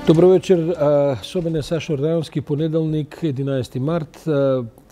Добро вечер. Со мене Сашо Ордајовски, понеделник, 11 март.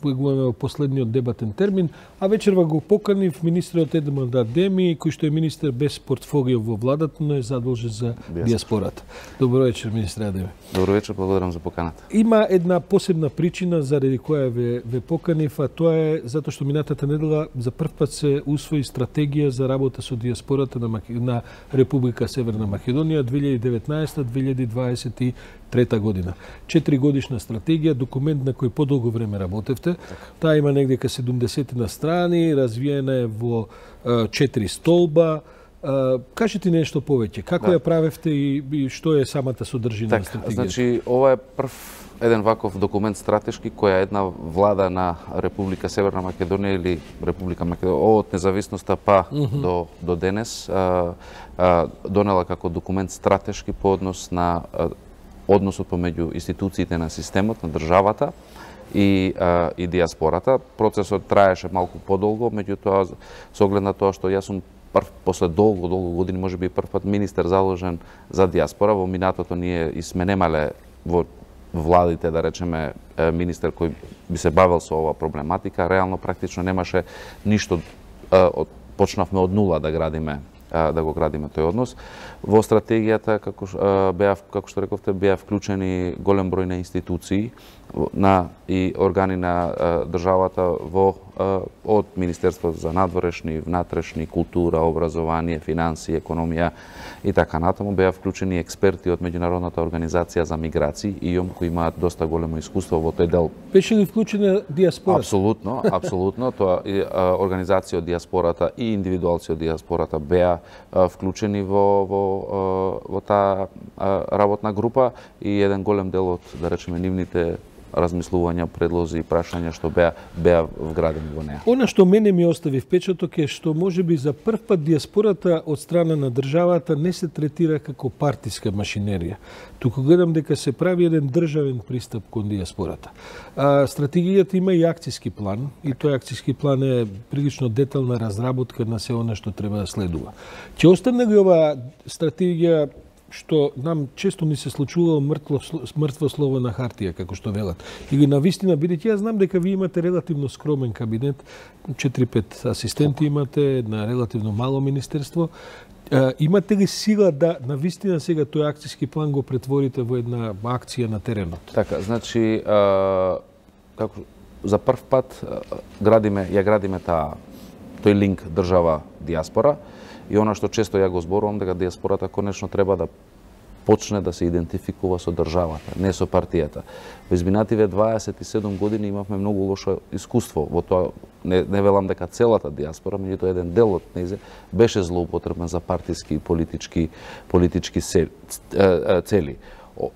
Имаме последниот дебатен термин, а вечерва го поканив министерот Едман Адеми, кој што е министер без портфолио во владата, но е задолжен за диаспората. Добро вечер, министер Адеми. Добро вечер, благодарам за поканата. Има една посебна причина заради која ве поканив, а тоа е затоа што минатата недела за прв пат се усвои стратегија за работа со диаспората на Република Северна Македонија 2019-2023 година. 4 годишна стратегија, документ на кој подолго време работевте. Таа има негде ка 70 на страни, развиена е во 4 столба. Кажете нешто повеќе. Како ја правевте и што е самата содржина на стратегијата? Значи, ова е прв еден ваков документ стратешки која една влада на Република Северна Македонија или Република Македонија од независноста па до денес донела како документ стратешки по однос на односот помеѓу институциите на системот, на државата и диаспората. Процесот траеше малку подолго, меѓутоа со оглед на тоа што јас сум после долго години, можеби прв пат министер заложен за диаспора. Во минатото ние и сме немале во владите, да речеме, министер кој би се бавел со ова проблематика. Реално, практично немаше ништо. Почнавме од нула да го градиме тој однос. Во стратегијата, како што рековте, беа вклучени голем број на институции и органи на државата од Министерство за надворешни, внатрешни, култура, образование, финансии, економија и така натаму. Беа вклучени експерти од Меѓународната организација за миграции, ИОМ, кои имаат доста големо искуство во тој дел. Беше ли вклучена диаспората? Апсолутно. Тоа организација од диаспората и индивидуалци од диаспората беа вклучени во таа работна група и еден голем дел од, да речеме, нивните размислувања, предлози и прашања што беа вградени во неа. Она што мене ми остави впечаток е што можеби за прв пат диаспората од страна на државата не се третира како партиска машинерија. Туку гледам дека се прави еден државен пристап кон диаспората. Стратегијата има и акциски план, и тој акциски план е прилично детална разработка на се она што треба да следува. Ќе остане ли ова стратегија што нам често ни се случувало мртво слово на хартија, како што велат. Или на вистина, бидејќи јас знам дека ви имате релативно скромен кабинет, 4-5 асистенти имате, на релативно мало министерство. Имате ли сила да на вистина сега тој акциски план го претворите во една акција на теренот? Така, значи, како за прв пат ја градиме тој линк држава-диаспора. И она што често ја го зборувам, дека диаспората конечно треба да почне да се идентификува со државата, не со партијата. Во изминативе 27 години имавме многу лошо искуство во тоа. Не велам дека целата диаспора, меѓутоа еден дел од нејзе беше злоупотребен за партиски и политички цели.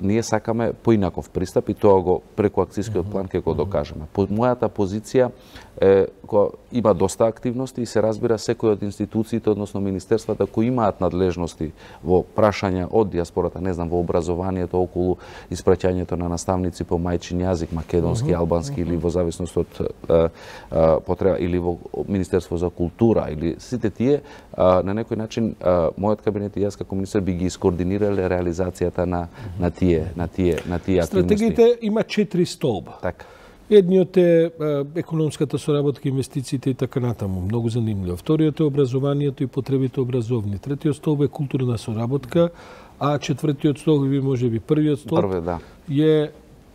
Ние сакаме поинаков пристап и тоа го преку акцијскиот план ќе го докажеме. Мојата позиција е која има доста активности и се разбира секој од институциите, односно министерствата кои имаат надлежности во прашања од диаспората, не знам, во образованието околу испраќањето на наставници по мајчин јазик, македонски, албански или во зависност од потреба, или во Министерство за култура, или сите тие на некој начин мојот кабинет и јас како министер би ги искоординирале реализацијата на тие активности. Стратегијата има 4 столба. Така. Едниот е економската соработка, инвестициите и така натаму. Многу занимљиво. Вториот е образованието и потребите образовни. Третиот столб е културна соработка, а четвртиот столб, можеби првиот столб, е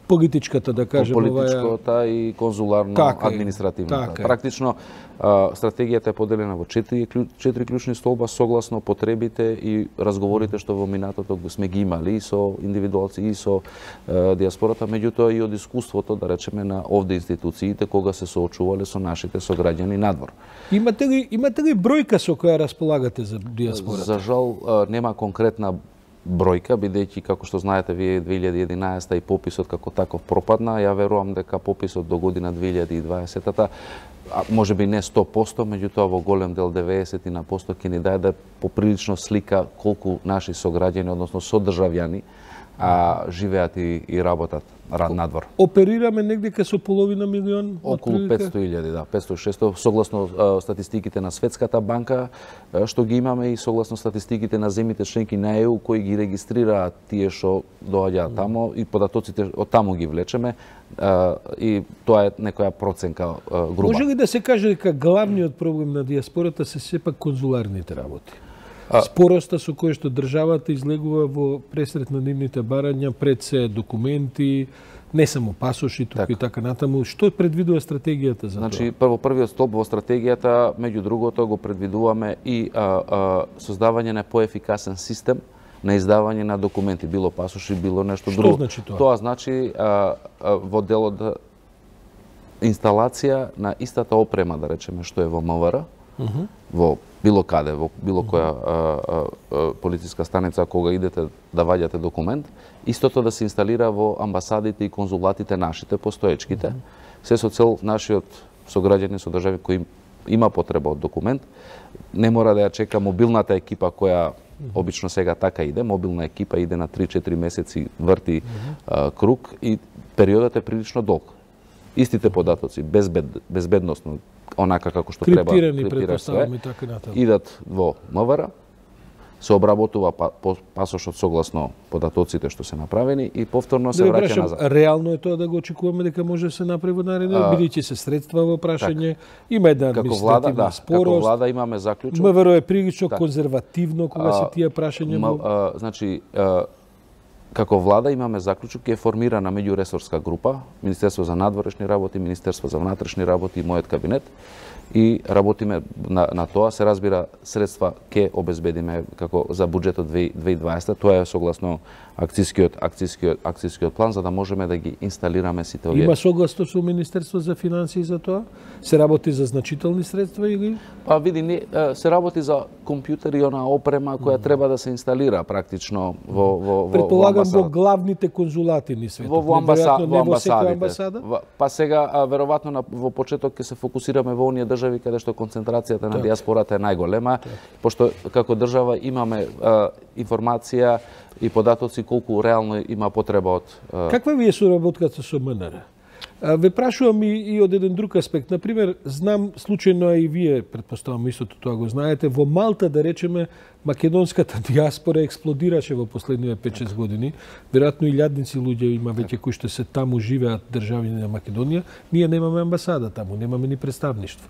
политичката, да кажем, политичката и конзуларно-административната. Практично стратегијата е поделена во 4 клучни столба согласно потребите и разговорите што во минатото сме ги имали и со индивидуалци и со диаспората, меѓутоа и од искуството, да речеме, на овде институциите кога се соочувале со нашите сограѓани надвор. Имате ли бројка со која располагате за диаспората? За жал нема конкретна бројка, бидејќи, како што знаете, вие 2011 и пописот како таков пропадна. Ја верувам дека пописот до година 2020-та, можеби не 100%, меѓутоа во голем дел 90% ќе ни даде поприлично слика колку наши сограѓани, односно содржавјани, а живеат и работат надвор. Оперираме негде со половина милион? Околу 500.000, да, 500-600, согласно статистиките на Светската банка, што ги имаме и согласно статистиките на земјите членки на ЕУ, кои ги регистрираат тие што доаѓаат тамо и податоците од тамо ги влечеме, и тоа е некоја проценка груба. Може ли да се каже дека главниот проблем на диаспората се сепак конзуларните работи? Спороста со која што државата излегува во пресрет на нивните барања, пред се документи, не само пасоши, туку и така натаму. Што предвидува стратегијата за тоа? Првиот столб во стратегијата, меѓу другото, го предвидуваме и создавање на поефикасен систем на издавање на документи, било пасоши, било нешто друго. Што значи тоа? Тоа значи во делот инсталација на истата опрема, да речеме, што е во МВР, во било каде, во било која полициска станица, кога идете да ваѓате документ, истото да се инсталира во амбасадите и конзулатите нашите, постоечките, се со цел нашиот сограѓани, содржави кои има потреба од документ, не мора да ја чека мобилната екипа која обично сега така иде, мобилна екипа иде на 3-4 месеци, врти круг и периодот е прилично долг. Истите податоци, безбедносно, онака како што треба, криптирани така натаму, идат во МВР, се обработува пасошот согласно податоците што се направени и повторно се враќа назад. Реално е тоа да го очекуваме дека може да се направи во наредно, бидејќи се средства во прашање, има една административна спорост. Како влада имаме заклучок. МВР е прилично конзервативно кога се тие прашања. Значи, како влада имаме заклучок, е формирана меѓуресорска група, Министерство за надворешни работи, Министерство за внатрешни работи и мојот кабинет, и работиме на тоа, се разбира, средства ке обезбедиме како за буџетот 2020, тоа е согласно акцијскиот план, за да можеме да ги инсталираме сите овие. Има согласно со Министерство за финансии за тоа? Се работи за значителни средства или? Види, се работи за компјутери и она опрема која треба да се инсталира практично во предполагам во главните конзулати ни светот. Во амбасадите. Па сега веројатно во почеток ќе се фокусираме во оние држави каде што концентрацијата на диаспората е најголема, пошто како држава имаме информација и податоци колку реално има потреба од... Каква ви е соработката со МНР? Ве прашувам и од еден друг аспект. Например, знам, случајно и вие, предпоставам истото тоа го знаете, во Малта, да речеме, македонската диаспора експлодираше во последниве 5-6 години. Веројатно илјадници луѓе има веќе кои што се таму живеат државјани на Македонија. Ние немаме амбасада таму, немаме ни представништво.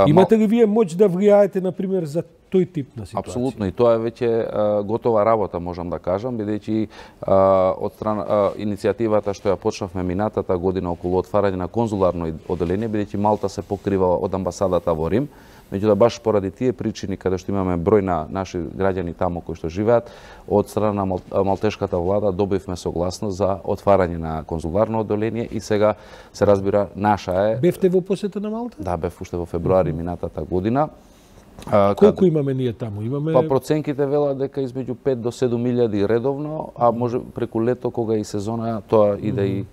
Имате ли вие моќ да влијаете, например, за тој тип на ситуација? Апсолутно, и тоа е веќе готова работа, можам да кажам, бидејќи од страна иницијативата што ја почнавме минатата година околу отварање на конзуларно оделение, бидејќи Малта се покрива од амбасадата во Рим, меѓутоа баш поради тие причини каде што имаме број на наши граѓани таму кои што живеат, од страна на малтешката влада добивме согласност за отварање на конзуларно оделение и сега се разбира наша е. Бевте во посета на Малта? Да, бев уште во февруари минатата година. Колку имаме ние таму? Па проценките велат дека измеѓу 5 до 7.000 редовно, а може преку лето кога и сезона тоа иде и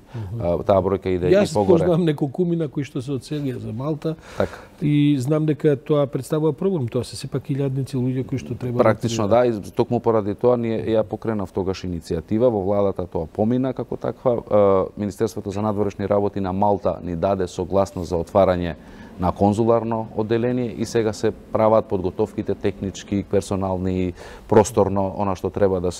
таа бројка иде и погоре. Јас познавам неколкумина кои што се одселија за Малта и знам дека тоа представува проблем, тоа се сепак илјадници луѓе кои што треба. Практично да, и токму поради тоа ние ја покренав тогаш иницијатива, во владата тоа помина како таква. Министерството за надворешни работи на Малта ни даде согласност за отварање на конзуларно оделение и сега се прават подготовките технички, персонални, просторно, она што треба да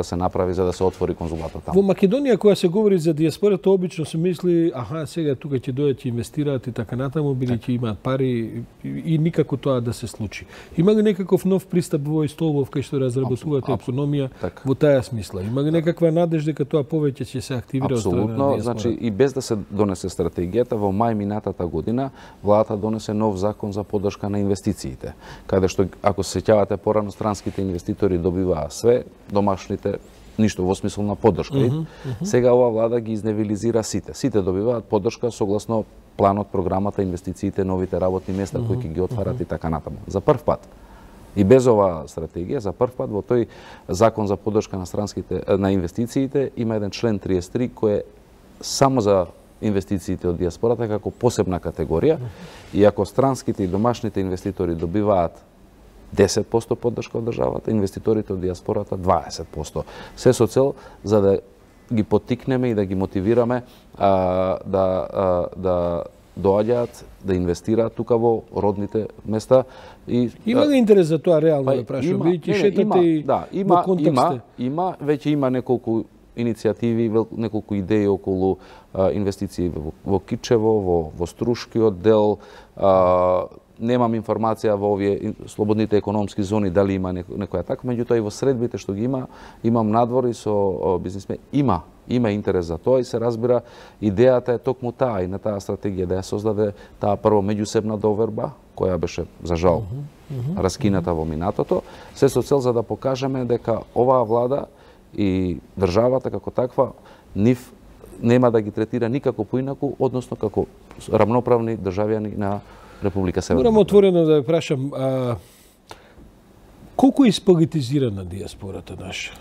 се направи за да се отвори конзулатот таму. Во Македонија кога се говори за диаспората, обично се мисли, сега тука ќе дојдат и инвестираат и така натаму, бидејќи имаат пари и никако тоа да се случи. Има ли некаков нов пристап во Столбов кај што разработувате економија во таа смисла? Има ли некаква надежда дека тоа повеќе ќе се активира од страна на диаспората? Апсолутно, значи и без да се донесе стратегијата, во мај минатата година владата донесе нов закон за поддршка на инвестициите, каде што, ако се сеќавате порано, странските инвеститори добиваа све, домашните ништо во смисла на поддршка. Сега ова влада ги изневилизира сите. Сите добиваат поддршка согласно планот, програмата, инвестициите, новите работни места кои ќе ги отварат и така натаму. За прв пат и без оваа стратегија, за прв пат во тој закон за поддршка на инвестициите има еден член 33 кој е само за инвестициите од диаспората како посебна категорија, и ако странските и домашните инвеститори добиваат 10% поддршка од државата, инвеститорите од диаспората 20%. Се со цел за да ги поттикнеме и да ги мотивираме да доаѓаат, да инвестираат тука во родните места. Има ли интерес за тоа реално да прашувам? Бидејќи шетате и во контексте? Има, веќе има неколку иницијативи, неколку идеи околу инвестиции во Кичево, во Струшкиот дел. Немам информација во овие слободните економски зони дали има некоја така, меѓутоа и во средбите што ги имам надвори со бизнисмени, има интерес за тоа и се разбира идејата е токму таа и на таа стратегија да ја создаде таа прво меѓусебна доверба која беше за жал раскината во минатото, се со цел за да покажеме дека оваа влада и државата како таква нив нема да ги третира никако поинаку, односно како рамноправни државјани на Република Северна. Морам отворено да ве прашам, колку е исполитизирана диаспората наша?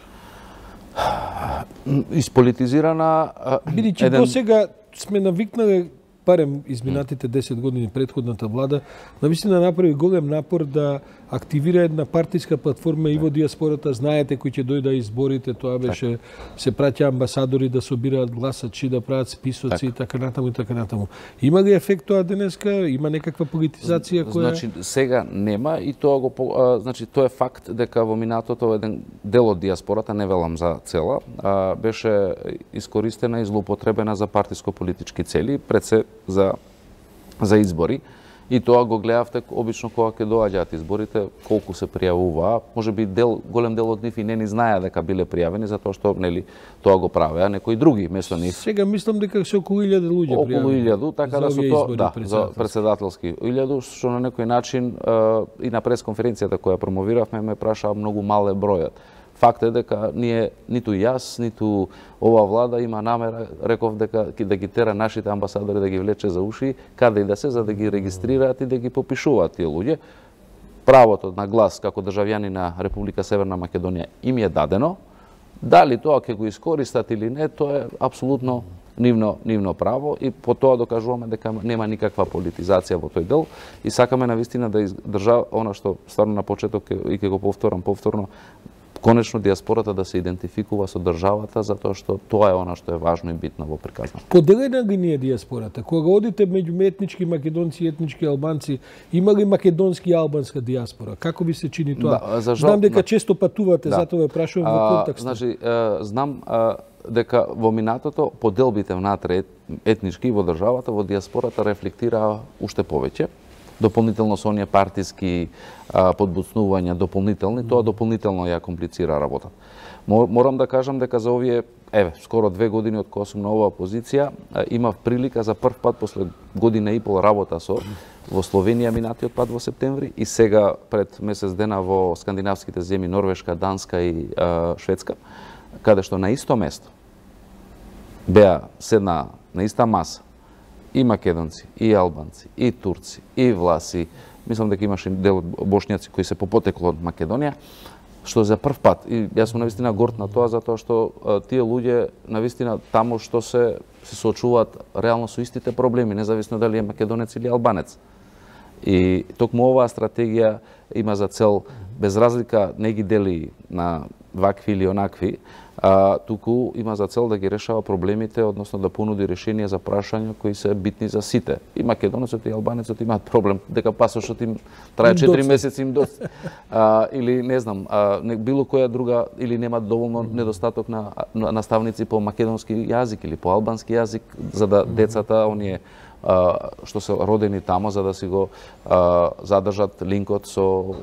Исполитизирана... Бидејќи досега сме навикнале, барем изминатите 10 години претходната влада, навистина направи голем напор да активира една партиска платформа и во диаспората. Знаете кои ќе дојда изборите, тоа беше се праќа амбасадори да собираат гласачи, да прават списоци и така натаму и така натаму. Има ли ефект тоа денеска? Има некаква политизација која... Значи сега нема и тоа значи тоа е факт дека во минатото еден дел од диаспората, не велам за цела, беше искористена и злоупотребена за партиско-политички цели, пред се за избори. И тоа го гледавте обично кога ќе доаѓаат изборите, колку се пријавуваа. Можеби голем дел од нив и не ни знаеа дека биле пријавени, затоа што нели тоа го правеа некои други место нив. Сега мислам дека се околу 1000 луѓе пријавени. Околу 1000, така да со тоа, за председателски 1000, што на некој начин и на пресконференцијата која промовиравме ме прашаа многу мале бројот. Факт е дека ние, ниту јас, ниту ова влада има намера, реков дека да ги тера нашите амбасадори да ги влече за уши, каде и да се, за да ги регистрираат и да ги попишуваат тие луѓе. Правото на глас како државјани на Република Северна Македонија им е дадено. Дали тоа ќе го искористат или не, тоа е апсолутно нивно право и по тоа докажуваме дека нема никаква политизација во тој дел и сакаме навистина да издржа она што стварно на почеток и ќе го повторам повторно, конечно диаспората да се идентификува со државата, затоа што тоа е она што е важно и битно во приказна. Поделена ли ни е диаспората? Кога одите меѓу етнички македонци и етнички албанци, има ли македонски и албанска диаспора? Како ви се чини тоа? Знам дека често патувате, затоа ве прашувам во контекст. Значи, знам дека во минатото поделбите внатре етнички во државата, во диаспората рефлектираа уште повеќе. Дополнително со оние партиски подбуцнувања дополнителни, тоа дополнително ја комплицира работата. Морам да кажам дека за овие, скоро 2 години од кога сум на оваа позиција, имав прилика за прв пат после година и пол работа во Словенија минатиот пат во септември и сега пред месец дена во скандинавските земји Норвешка, Данска и Шведска, каде што на исто место беа седна на иста маса и македонци, и албанци, и турци, и власи. Мислам дека имаше дел бошњаци кои се по потекло од Македонија, што за прв пат, и јас сум навистина горд на тоа, затоа што тие луѓе навистина таму што се соочуваат реално со истите проблеми, независно дали е македонец или албанец. И токму оваа стратегија има за цел, без разлика не ги дели на вакви или онакви, туку има за цел да ги решава проблемите, односно да понуди решенија за прашања кои се битни за сите. И македонецот и албанецот имаат проблем дека пасошот им трае 4 месеци им или не знам, било која друга или немаат доволно недостаток на наставници по македонски јазик или по албански јазик за да децата оние што се родени тамо за да си го задржат линкот со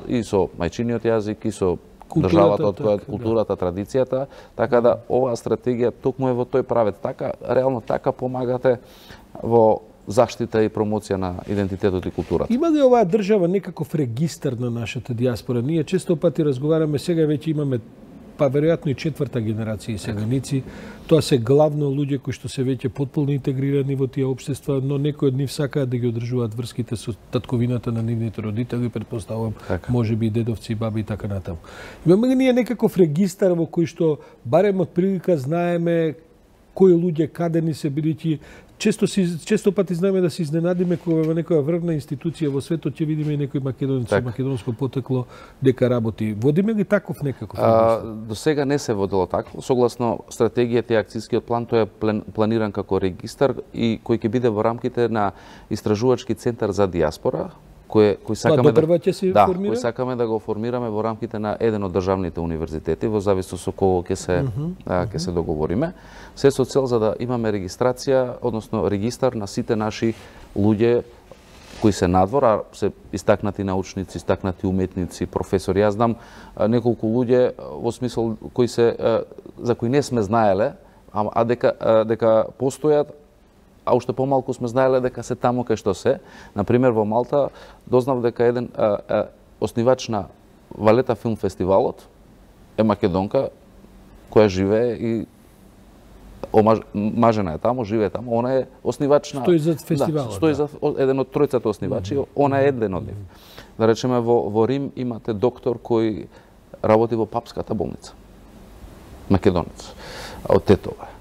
мајчиниот јазик и со државата од која културата, традицијата, така да оваа стратегија токму е во тој правец. Така реално така помагате во заштита и промоција на идентитетот и културата. Има ли оваа држава некаков регистар на нашата диаспора? Ние често пати разговараме, сега веќе имаме па веројатно и 4-та генерација иселеници. Тоа се главно луѓе кои што се веќе потполно интегрирани во тие општества, но некои од нив сакаат да ги одржуваат врските со татковината на нивните родители, претпоставувам, можеби и дедовци, и баби и така натаму. Имаме ли ние некаков регистар во кој што барем од прилика знаеме кои луѓе каде ни се, бидејќи често пати знаеме да се изненадиме кога во некоја врвна институција во светот ќе видиме и некој македонец со македонско потекло дека работи. Водиме ли таков некаков регистар? До сега не се водило такво. Согласно стратегијата и акцијскиот план, тој е планиран како регистар и кој ќе биде во рамките на истражувачки центар за дијаспора, кој сакаме кој сакаме да го формираме во рамките на еден од државните универзитети, во зависност со кого ќе се договориме. Се со цел за да имаме регистрација, односно регистар на сите наши луѓе кои се надвор, а се истакнати научници, истакнати уметници, професори. Јас знам неколку луѓе во смисол кои се за кои не сме знаеле, а дека постојат, а уште помалку сме знаеле дека се таму кај што се. Например, во Малта дознав дека еден основач на Валета филм фестивалот е македонка која живее и мажена е таму, живее таму, она е основач на... Стои за фестивалот. Стои за еден од тројцата основачи, она е еден од нив. Да речеме, во Рим имате доктор кој работи во папската болница. Македонец, од Тетове.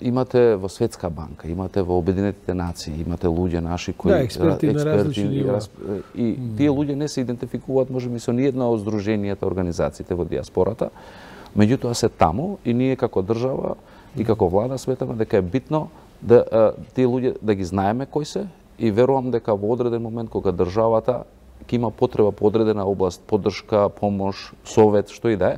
Имате во Светска банка, имате во Обединетите нации, имате луѓе наши кои експерти на различни нива. И тие луѓе не се идентификуваат можеби со ниедна од здруженијата, организациите во дијаспората, меѓутоа се таму и ние како држава и како влада сметаме дека е битно да тие луѓе да ги знаеме кои се и верувам дека во одреден момент кога државата ќе има потреба по одредена област, поддршка, помош, совет, што и да е,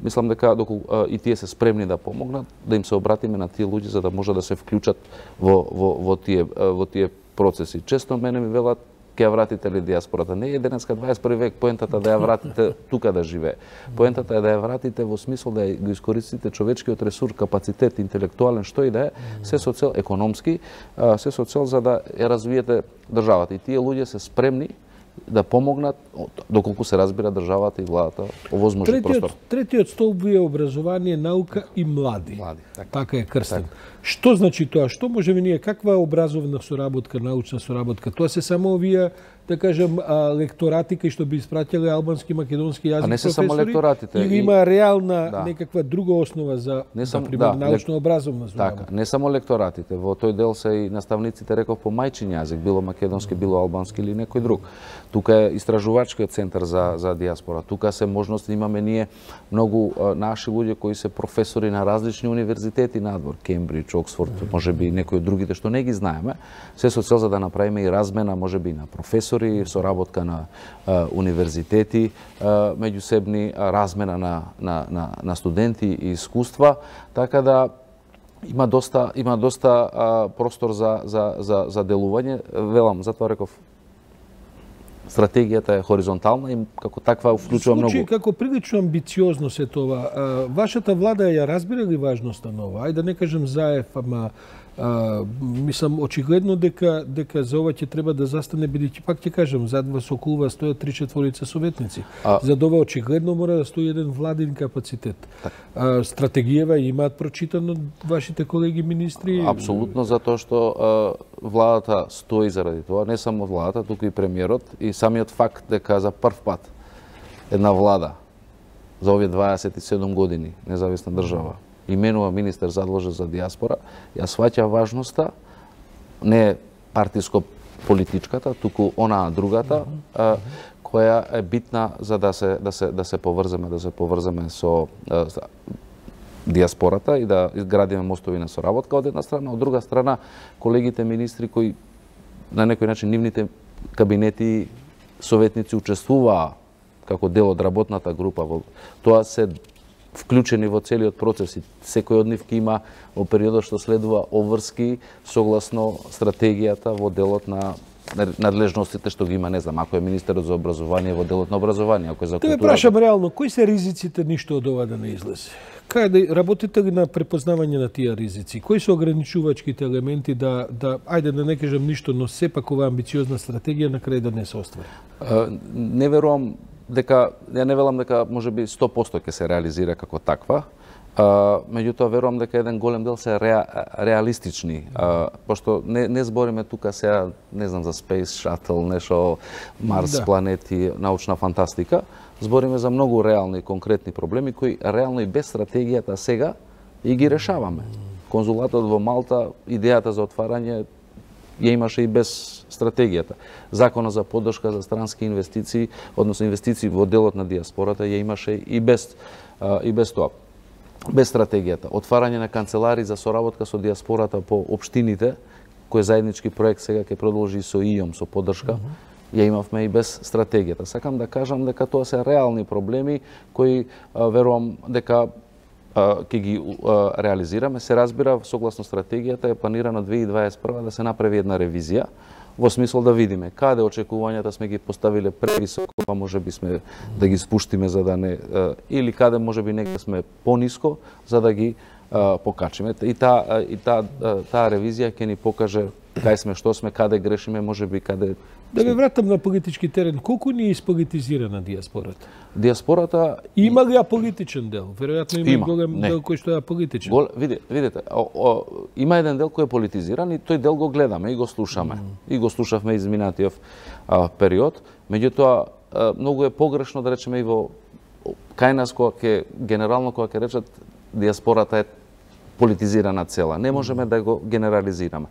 мислам дека доколку и тие се спремни да помогнат, да им се обратиме на тие луѓе за да може да се вклучат во тие процеси. Често мене ми велат ќе ја вратите ли дијаспората? Не е денеска 21 век поентата да ја вратите тука да живее. Поентата е да ја вратите во смисол да го искористите човечкиот ресурс, капацитет, интелектуален, што и да е, се со цел економски, се со цел за да ја развиете државата. И тие луѓе се спремни да помогнат доколку се разбира државата и владата овозможи простор. Третиот столб е образование, наука и млади. Така е крстен. Што значи тоа? Што можеме ние, каква образовна соработка, научна соработка? Тоа се само овие, да кажем, лекторати кај што би испраќале албански, македонски јазик професори? А не се само лекторатите. Или има реална некаква друга основа за, например, научно-образовна соработка? Така, не само лекторатите. Во тој дел се и наставниците, реков, по мајчин јазик, било македонски, било албански или некој друг. Тука е истражувачкиот центар за дијаспора. Тука се можности, имаме ние многу наши луѓе кои се професори на различни универзитети надвор, Кембридж, Оксфорд, можеби и некои од другите што не ги знаеме, се со цел за да направиме и размена, можеби на професори, соработка на универзитети, меѓусебни размена на студенти и искуства, така да има доста простор за делување. Велам, затоа реков, стратегијата е хоризонтална и како таква вклучува многу. Звучи како прилично амбициозно се тоа. Вашата влада ја разбира ли важноста на ова? Ајде да не кажем заев, ама мислам очигледно дека за ова ќе треба да застане, бидејќи пак ќе кажем, зад вас околу вас стојат 3-4 советници. За ова очигледно мора да стои еден владин капацитет. Стратегијава имаат прочитано вашите колеги министри? Апсолутно, затоа што владата стои заради тоа, не само владата, туку и премиерот и самиот факт дека за прв пат една влада за овие 27 години независна држава именува министер задолжен за дијаспора, ја сваќа важноста, не партиско-политичката, туку онаа другата, која е битна за да се поврземе со дијаспората и да изградиме мостови на соработка од една страна, од друга страна колегите министри кои на некој начин нивните кабинети советници учествуваа како дел од работната група во тоа, се вклучени во целиот процес и секој од нив ќе има во периодот што следува обврски согласно стратегијата во делот на надлежностите што ги има, не знам, ако е министерот за образование во делот на образование, ако е за култура. Те прашам реално, кои се ризиците ништо од ова да не излезе? Каде работите ли на препознавање на тие ризици? Кои се ограничувачките елементи да ајде да не кажем ништо, но сепак оваа амбициозна стратегија на крај да не се оствари? Не верувам дека, ја не велам дека можеби 100% ќе се реализира како таква, меѓутоа верувам дека еден голем дел се реалистични, пошто не збориме тука сега, не знам, за Space Shuttle, нешто Марс, планети, научна фантастика, збориме за многу реални и конкретни проблеми кои реално и без стратегијата сега и ги решаваме. конзулатот во Малта, идејата за отварање ја имаше и без стратегијата. Законот за поддршка за странски инвестиции, односно инвестиции во делот на диаспората, ја имаше и без тоа. Без стратегијата. Отварање на канцелари за соработка со диаспората по општините, кој заеднички проект сега ќе продолжи со ИОМ, со поддршка, ја имавме и без стратегијата. Сакам да кажам дека тоа се реални проблеми кои верувам дека ќе ги реализираме. Се разбира, согласно стратегијата е планирано 2021 да се направи една ревизија, во смисол да видиме каде очекувањата сме ги поставиле превисоко, па можеби сме да ги спуштиме за да не или каде можеби некаде сме пониско за да ги покачиме. И таа ревизија ќе ни покаже кај сме, што сме, каде грешиме, можеби каде. Да ве вратам на политички терен, колку ни е исполитизирана диаспората? Диаспората има ли аполитичен дел? Веројатно има голем дел кој што е аполитичен. Видете, има еден дел кој е политизиран и тој дел го гледаме и го слушаме. И го слушавме изминатиот период. Меѓутоа, многу е погрешно да речеме и во кај нас генерално кога ќе речат диаспората е политизирана цела. Не можеме да го генерализираме.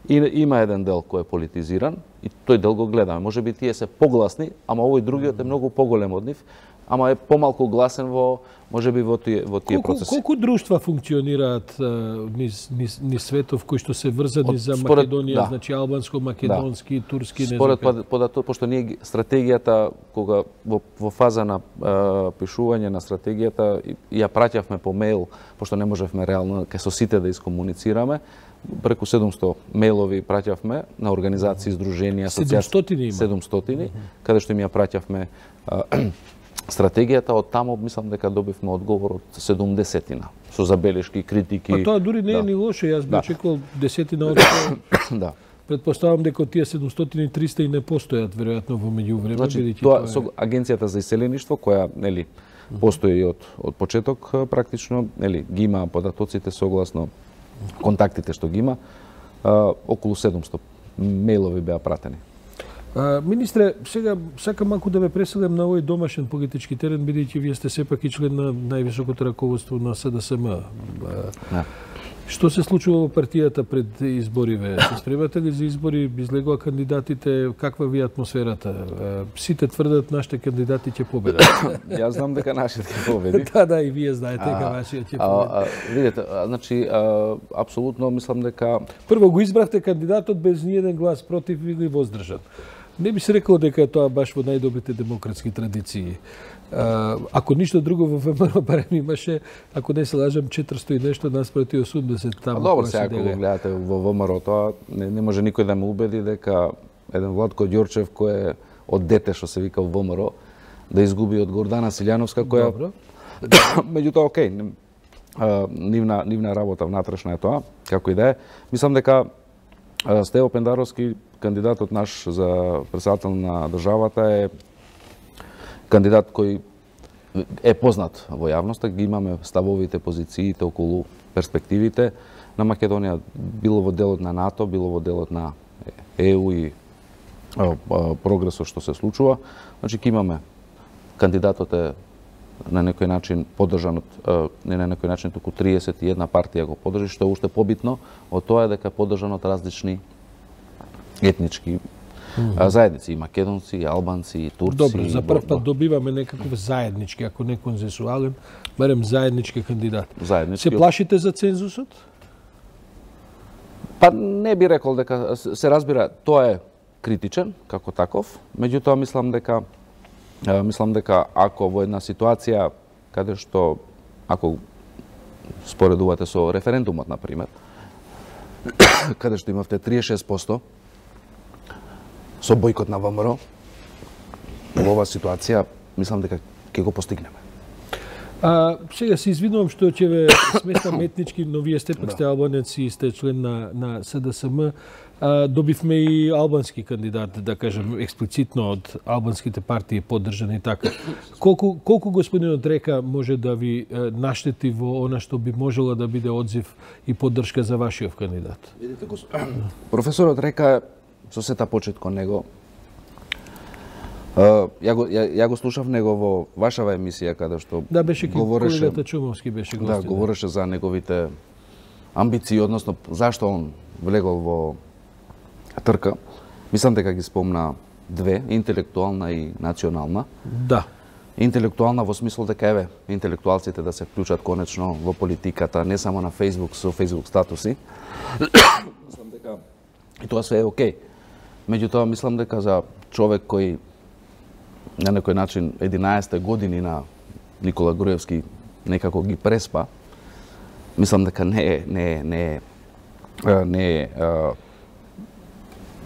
Има еден дел кој е политизиран и тој дел го гледаме. Можеби тие се погласни, ама овој другиот е многу поголем од нив, ама е помалку гласен можеби во тие процеси. Колку друштва функционираат низ светов кои што се врзани за Македонија, значи албанско, македонски, турски, не знам. Според пошто ние стратегијата кога во фаза на пишување на стратегијата ја праќавме по мејл, пошто не можевме реално со сите да искомуницираме. Преку 700 мејлови праќавме на организации, здруженија, асоциации. 700, каде што им ја праќавме стратегијата. Од таму мислам дека добивме одговор од 70 со забелешки, критики. А тоа дури не е ни лошо, јас би очекувал 10 одговор. Да. Предпоставам дека тие 700 и 300 и не постојат веројатно во меѓувреме. Значи, тоа со Агенцијата за иселеништво која постои од почеток практично, ги има податоците согласно контактите што ги има, околу 700 мејлови беа пратени. Министре, сега сакам малку да ве преселам на овој домашен политички терен, бидејќи вие сте сепак и член на највисокото раководство на СДСМ. Што се случува во партијата пред избориве? Се спремате ли за избори? Излегува кандидатите? Каква ви е атмосферата? Сите тврдат нашите кандидати ќе победат. Јас знам дека нашите ќе победи. Да, и вие знаете дека вашиот ќе победи. Видете, значи апсолутно мислам дека прво го избравте кандидатот без ни еден глас против или воздржан. Не би се рекло дека тоа баш во најдобрите демократски традиции. Ако ништо друго во ВМРО барем имаше, ако не се лажам, 400 и нешто наспроти 80 таму. Добро, сега ако го гледате во ВМРО, тоа не може никој да ме убеди дека еден Владко Ѓорчев кој е од дете што се вика во ВМРО да изгуби од Гордана Силјановска која меѓутоа окей, нивна работа внатрешна е тоа, како и да е. Мислам дека Стево Пендаровски, кандидатот наш за председател на државата, е кандидат кој е познат во јавноста, ги имаме ставовите, позициите околу перспективите на Македонија, било во делот на НАТО, било во делот на ЕУ и прогресот што се случува. Значи, ќе имаме кандидатот е на некој начин поддржан од, не на некој начин, туку 31 партија го поддржи, што е уште побитно од тоа е дека е поддржан од различни етнички заедници, и македонци, и албанци, и турци. Добро, за прв пат добиваме некаков заеднички, ако не консенсуален, барем заеднички кандидат. Се плашите за цензусот? Па не би рекол дека се разбира, тоа е критичен како таков, меѓутоа мислам дека ако во една ситуација каде што ако споредувате со референдумот на пример, каде што имавте 36% со бојкот на ВМРО, во оваа ситуација мислам дека ќе го постигнеме. Сега се извинувам што ќе ве сместам етнички, но вие сте пак сте албанец и сте член на СДСМ. Добивме и албански кандидат, да кажем, експлицитно од албанските партии поддржани така. Колку господинот Река може да ви наштети во она што би можела да биде одзив и поддршка за вашиот кандидат? Видите, професорот Река, со сета почет кон него, ја го слушав него во вашава емисија каде што беше колегата Чумовски беше гостин. Да, говореше за неговите амбиции, односно зашто он влегол во трка. Мислам дека ги спомна две, интелектуална и национална. Да. Интелектуална во смисол дека еве интелектуалците да се вклучат конечно во политиката, не само на Facebook со Facebook статуси. Мислам дека и тоа све е окей. Меѓутоа мислам дека за човек кој на некој начин 11 години на Никола Груевски некако ги преспа, мислам дека не е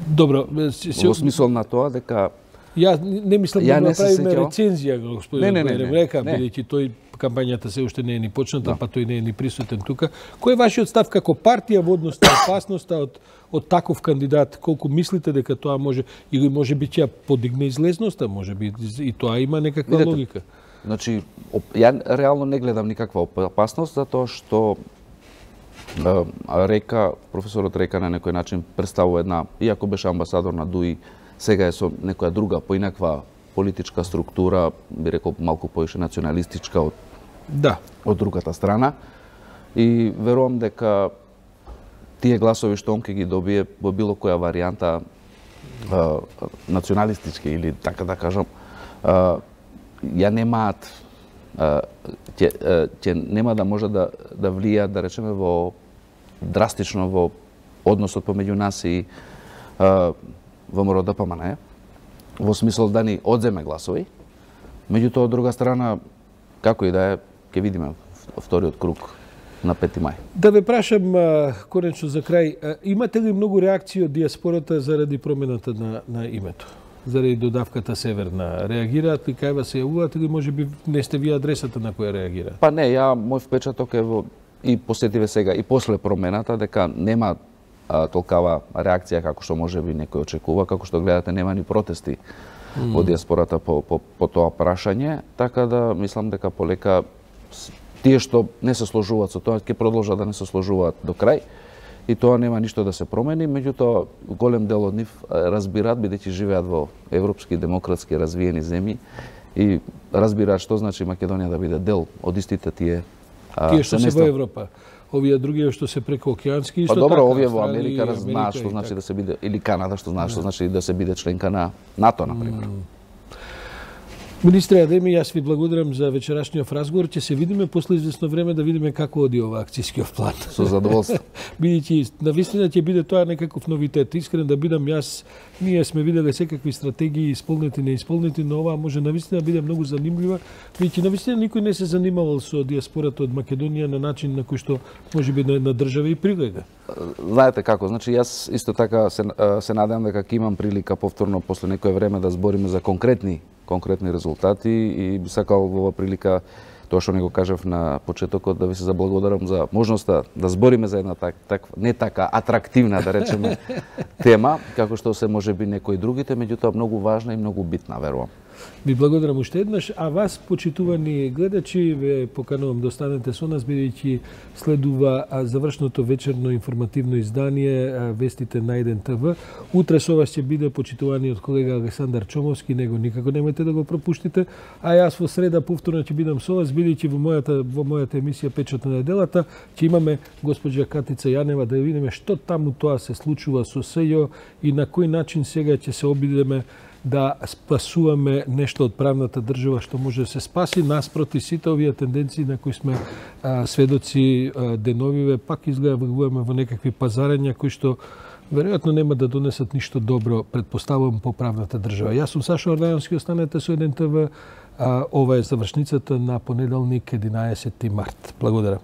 Добро, во смисол на тоа дека Ја не мислам да направиме рецензија, господин Берем, река, бидејќи тој кампањата се уште не е ни почната, па тој не е ни присутен тука. Кој е вашиот став како партија во однос на опасноста од таков кандидат? Колку мислите дека тоа може или може би ќе подигне излезноста, може би и тоа има некаква логика? Значи, ја реално не гледам никаква опасност затоа што професорот Река на некој начин представува една, иако беше амбасадор на ДУИ, сега е со некоја друга, поинаква политичка структура, би рекол малку поише националистичка од другата страна. И верувам дека тие гласови што он ќе ги добие во било која варијанта националистички или така да кажам, ја немаат ќе нема да може да влијаат, да речеме, драстично во односот помеѓу нас и ВМРО ДПМН, во смисол да ни одземе гласови. Меѓутоа, од друга страна, како и да е, ќе видиме вториот круг на 5 мај. Да ве прашам конечно за крај, имате ли многу реакции од диаспората заради промената на името? Заради додавката Северна, реагираат ли, кај вас се јавуваат или можеби не сте вие адресата на која реагираат? Па не, мој впечаток е и посетиве сега и после промената дека нема толкава реакција како што можеби некој очекува, како што гледате нема ни протести од диаспората по тоа прашање, така да мислам дека полека тие што не се сложуваат со тоа ќе продолжат да не се сложуваат до крај. И тоа нема ништо да се промени, меѓутоа голем дел од нив разбираат, бидејќи живеат во европски, демократски, развиени земји и разбираат што значи Македонија да биде дел од истите тие што се во Европа. Овие други што се прекоокеански исто така. Па добро, овие во Америка знаат што значи да се биде, или Канада што знаат што значи да се биде членка на НАТО, например. Министре Адеми, јас ви благодарам за вечерашниот разговор. Ќе се видиме после известно време да видиме како оди ова акцијскиот план. Со задоволство. Бидејќи навистина ќе биде тоа некаков новитет. Искрен да бидам јас, ние сме виделе секакви стратегии исполнети, неисполнети, но оваа може навистина да биде многу занимлива, бидејќи навистина никој не се занимавал со диаспората од Македонија на начин на кој што можеби на држава и прилега. Знаете како, значи јас исто така се надевам дека ќе имам прилика повторно после некое време да збориме за конкретни резултати и би сакал во оваа прилика тоа што не го кажав на почетокот да ви се заблагодарам за можноста да збориме за една не така атрактивна, да речеме, тема, како што се можеби некои другите, меѓутоа многу важна и многу битна, верувам. Ви благодарам уште еднаш, а вас, почитувани гледачи, ве поканувам да останете со нас, бидејќи следува завршното вечерно информативно издание Вестите на 1 ТВ. Утре со вас ќе биде почитуваниот колега Александар Чомовски, него никако немојте да го пропуштите, а јас во среда повторно ќе бидам со вас, бидејќи во мојата емисија Печат на неделата ќе имаме госпоѓа Катица Јанева да видиме што таму тоа се случува со СЈО и на кој начин сега ќе се обидеме да спасуваме нешто од правната држава што може да се спаси наспроти сите овие тенденции на кои сме сведоци деновиве, пак изгледа влегуваме во некакви пазарења кои што веројатно нема да донесат ништо добро, предпоставувам, по правната држава. Јас сум Сашо Ордајовски, останете со 1 ТВ. Ова е завршницата на понеделник 11 март. Благодарам.